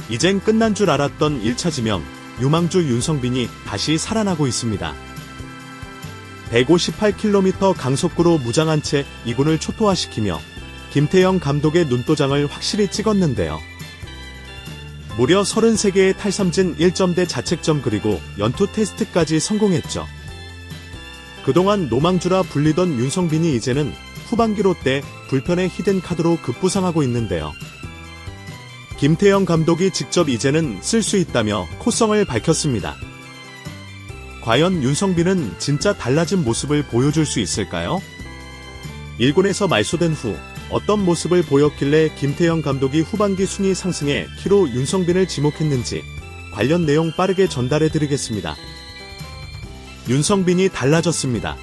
이젠 끝난 줄 알았던 1차 지명, 유망주 윤성빈이 다시 살아나고 있습니다. 158km 강속구로 무장한 채 2군을 초토화시키며 김태형 감독의 눈도장을 확실히 찍었는데요. 무려 33개의 탈삼진 1점대 자책점 그리고 연투 테스트까지 성공했죠. 그동안 노망주라 불리던 윤성빈이 이제는 후반기 롯데 불펜의 히든카드로 급부상하고 있는데요. 김태형 감독이 직접 이제는 쓸 수 있다며 코성을 밝혔습니다. 과연 윤성빈은 진짜 달라진 모습을 보여줄 수 있을까요? 1군에서 말소된 후 어떤 모습을 보였길래 김태형 감독이 후반기 순위 상승에 키로 윤성빈을 지목했는지 관련 내용 빠르게 전달해드리겠습니다. 윤성빈이 달라졌습니다.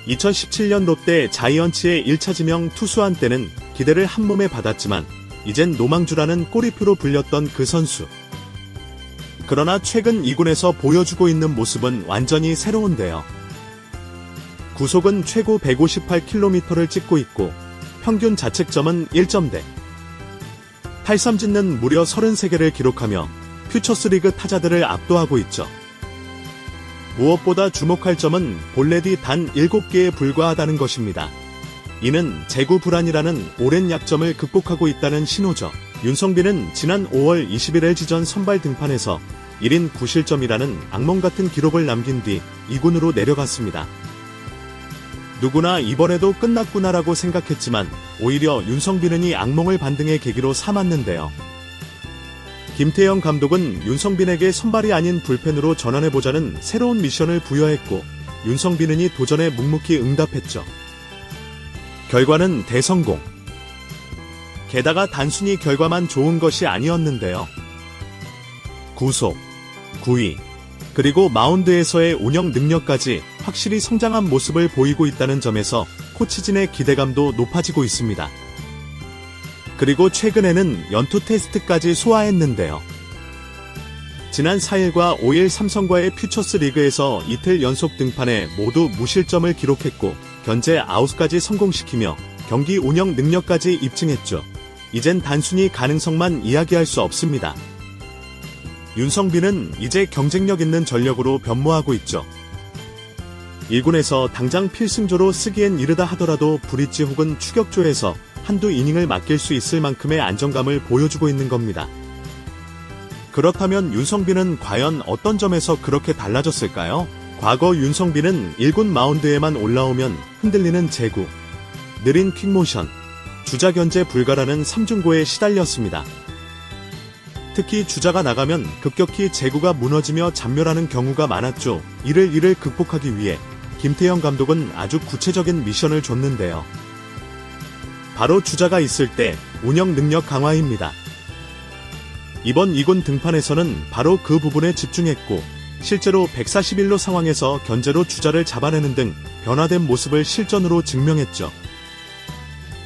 2017년 롯데 자이언츠의 1차 지명 투수한 때는 기대를 한몸에 받았지만 이젠 노망주라는 꼬리표로 불렸던 그 선수. 그러나 최근 2군에서 보여주고 있는 모습은 완전히 새로운데요. 구속은 최고 158km를 찍고 있고 평균 자책점은 1점대. 탈삼진은 무려 33개를 기록하며 퓨처스리그 타자들을 압도하고 있죠. 무엇보다 주목할 점은 볼넷이 단 7개에 불과하다는 것입니다. 이는 제구 불안이라는 오랜 약점을 극복하고 있다는 신호죠. 윤성빈은 지난 5월 20일 LG전 선발 등판에서 1인 9실점이라는 악몽 같은 기록을 남긴 뒤 2군으로 내려갔습니다. 누구나 이번에도 끝났구나라고 생각했지만 오히려 윤성빈은 이 악몽을 반등의 계기로 삼았는데요. 김태형 감독은 윤성빈에게 선발이 아닌 불펜으로 전환해보자는 새로운 미션을 부여했고 윤성빈은 이 도전에 묵묵히 응답했죠. 결과는 대성공. 게다가 단순히 결과만 좋은 것이 아니었는데요. 구속, 구위, 그리고 마운드에서의 운영 능력까지 확실히 성장한 모습을 보이고 있다는 점에서 코치진의 기대감도 높아지고 있습니다. 그리고 최근에는 연투 테스트까지 소화했는데요. 지난 4일과 5일 삼성과의 퓨처스 리그에서 이틀 연속 등판에 모두 무실점을 기록했고 견제 아웃까지 성공시키며 경기 운영 능력까지 입증했죠. 이젠 단순히 가능성만 이야기할 수 없습니다. 윤성빈은 이제 경쟁력 있는 전력으로 변모하고 있죠. 1군에서 당장 필승조로 쓰기엔 이르다 하더라도 브릿지 혹은 추격조에서 한두 이닝을 맡길 수 있을 만큼의 안정감을 보여주고 있는 겁니다. 그렇다면 윤성빈은 과연 어떤 점에서 그렇게 달라졌을까요? 과거 윤성빈은 1군 마운드에만 올라오면 흔들리는 제구, 느린 퀵모션, 주자 견제 불가라는 삼중고에 시달렸습니다. 특히 주자가 나가면 급격히 제구가 무너지며 잡멸하는 경우가 많았죠. 이를 극복하기 위해 김태형 감독은 아주 구체적인 미션을 줬는데요. 바로 주자가 있을 때 운영 능력 강화입니다. 이번 2군 등판에서는 바로 그 부분에 집중했고 실제로 141로 상황에서 견제로 주자를 잡아내는 등 변화된 모습을 실전으로 증명했죠.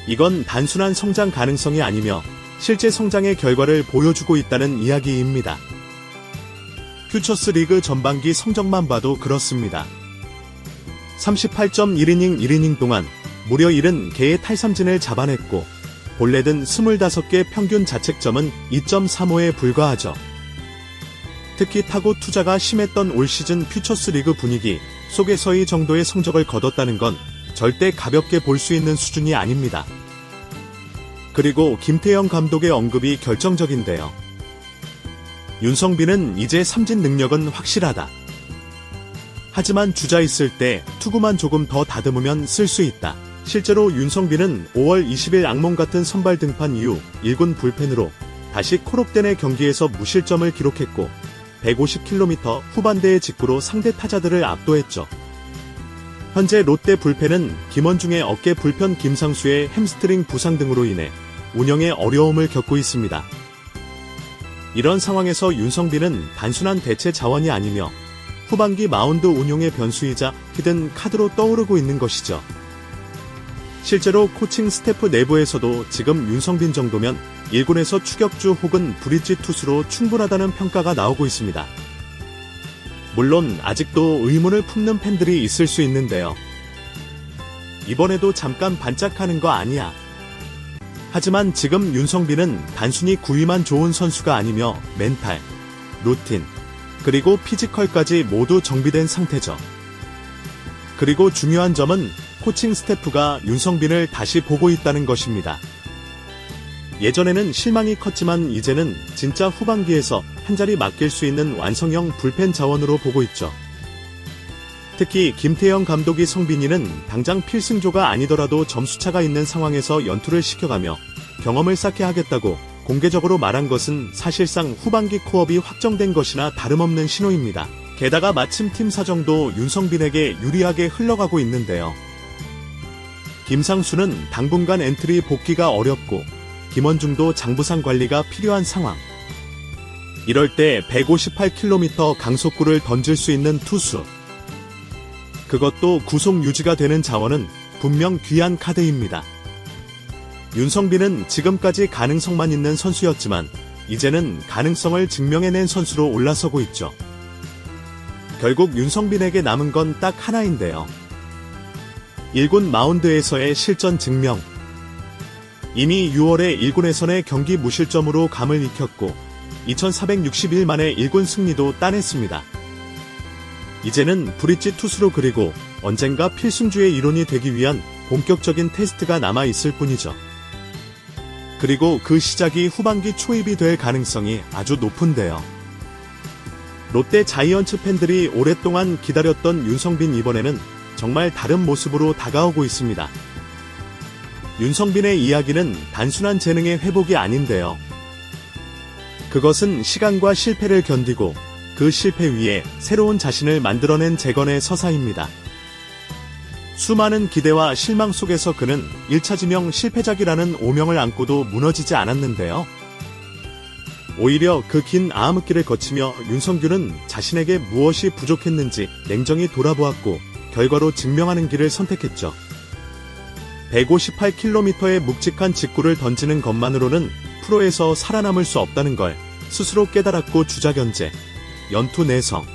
이건 단순한 성장 가능성이 아니며 실제 성장의 결과를 보여주고 있다는 이야기입니다. 퓨처스 리그 전반기 성적만 봐도 그렇습니다. 38.1이닝 1이닝 동안 무려 70개의 탈삼진을 잡아냈고 볼넷은 25개 평균 자책점은 2.35에 불과하죠. 특히 타고 투자가 심했던 올 시즌 퓨처스 리그 분위기 속에서의 정도의 성적을 거뒀다는 건 절대 가볍게 볼 수 있는 수준이 아닙니다. 그리고 김태형 감독의 언급이 결정적인데요. 윤성빈은 이제 삼진 능력은 확실하다. 하지만 주자 있을 때 투구만 조금 더 다듬으면 쓸 수 있다. 실제로 윤성빈은 5월 20일 악몽 같은 선발 등판 이후 1군 불펜으로 다시 콜옵된의 경기에서 무실점을 기록했고 150km 후반대의 직구로 상대 타자들을 압도했죠. 현재 롯데 불펜은 김원중의 어깨 불편, 김상수의 햄스트링 부상 등으로 인해 운영에 어려움을 겪고 있습니다. 이런 상황에서 윤성빈은 단순한 대체 자원이 아니며 후반기 마운드 운용의 변수이자 히든 카드로 떠오르고 있는 것이죠. 실제로 코칭 스태프 내부에서도 지금 윤성빈 정도면 1군에서 추격주 혹은 브릿지 투수로 충분하다는 평가가 나오고 있습니다. 물론 아직도 의문을 품는 팬들이 있을 수 있는데요. 이번에도 잠깐 반짝하는 거 아니야? 하지만 지금 윤성빈은 단순히 구위만 좋은 선수가 아니며 멘탈, 루틴, 그리고 피지컬까지 모두 정비된 상태죠. 그리고 중요한 점은 코칭 스태프가 윤성빈을 다시 보고 있다는 것입니다. 예전에는 실망이 컸지만 이제는 진짜 후반기에서 한자리 맡길 수 있는 완성형 불펜 자원으로 보고 있죠. 특히 김태형 감독이 성빈이는 당장 필승조가 아니더라도 점수차가 있는 상황에서 연투를 시켜가며 경험을 쌓게 하겠다고 공개적으로 말한 것은 사실상 후반기 코업이 확정된 것이나 다름없는 신호입니다. 게다가 마침 팀 사정도 윤성빈에게 유리하게 흘러가고 있는데요. 김상수는 당분간 엔트리 복귀가 어렵고 김원중도 장부상 관리가 필요한 상황. 이럴 때 158km 강속구를 던질 수 있는 투수. 그것도 구속 유지가 되는 자원은 분명 귀한 카드입니다. 윤성빈은 지금까지 가능성만 있는 선수였지만 이제는 가능성을 증명해낸 선수로 올라서고 있죠. 결국 윤성빈에게 남은 건 딱 하나인데요. 1군 마운드에서의 실전 증명. 이미 6월에 1군에선의 경기 무실점으로 감을 익혔고 2461만의 1군 승리도 따냈습니다. 이제는 브릿지 투수로 그리고 언젠가 필승주의 일원이 되기 위한 본격적인 테스트가 남아있을 뿐이죠. 그리고 그 시작이 후반기 초입이 될 가능성이 아주 높은데요. 롯데 자이언츠 팬들이 오랫동안 기다렸던 윤성빈 이번에는 정말 다른 모습으로 다가오고 있습니다. 윤성빈의 이야기는 단순한 재능의 회복이 아닌데요. 그것은 시간과 실패를 견디고 그 실패 위에 새로운 자신을 만들어낸 재건의 서사입니다. 수많은 기대와 실망 속에서 그는 1차 지명 실패작이라는 오명을 안고도 무너지지 않았는데요. 오히려 그 긴 암흑기를 거치며 윤성균은 자신에게 무엇이 부족했는지 냉정히 돌아보았고 결과로 증명하는 길을 선택했죠. 158km의 묵직한 직구를 던지는 것만으로는 프로에서 살아남을 수 없다는 걸 스스로 깨달았고 주자견제, 연투 내성,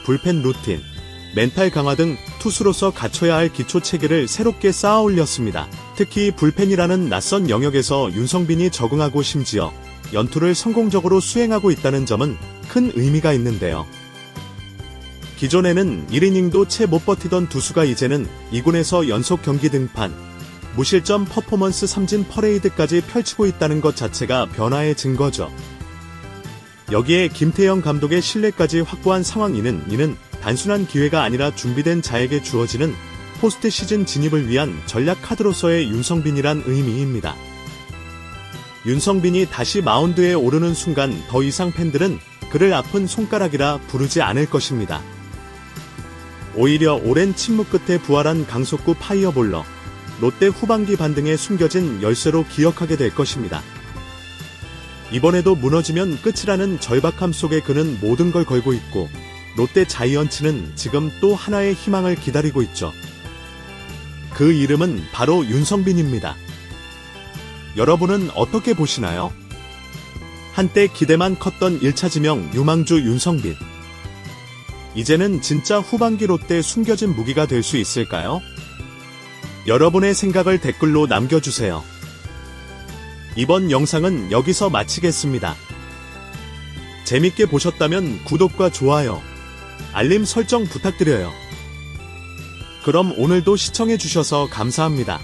불펜 루틴, 멘탈 강화 등 투수로서 갖춰야 할 기초 체계를 새롭게 쌓아 올렸습니다. 특히 불펜이라는 낯선 영역에서 윤성빈이 적응하고 심지어 연투를 성공적으로 수행하고 있다는 점은 큰 의미가 있는데요. 기존에는 1이닝도 채 못 버티던 투수가 이제는 2군에서 연속 경기 등판, 무실점 퍼포먼스 삼진 퍼레이드까지 펼치고 있다는 것 자체가 변화의 증거죠. 여기에 김태형 감독의 신뢰까지 확보한 상황이는 이는 단순한 기회가 아니라 준비된 자에게 주어지는 포스트 시즌 진입을 위한 전략 카드로서의 윤성빈이란 의미입니다. 윤성빈이 다시 마운드에 오르는 순간 더 이상 팬들은 그를 아픈 손가락이라 부르지 않을 것입니다. 오히려 오랜 침묵 끝에 부활한 강속구 파이어볼러, 롯데 후반기 반등에 숨겨진 열쇠로 기억하게 될 것입니다. 이번에도 무너지면 끝이라는 절박함 속에 그는 모든 걸 걸고 있고 롯데 자이언츠는 지금 또 하나의 희망을 기다리고 있죠. 그 이름은 바로 윤성빈입니다. 여러분은 어떻게 보시나요? 한때 기대만 컸던 1차 지명 유망주 윤성빈. 이제는 진짜 후반기 롯데 숨겨진 무기가 될 수 있을까요? 여러분의 생각을 댓글로 남겨주세요. 이번 영상은 여기서 마치겠습니다. 재밌게 보셨다면 구독과 좋아요, 알림 설정 부탁드려요. 그럼 오늘도 시청해주셔서 감사합니다.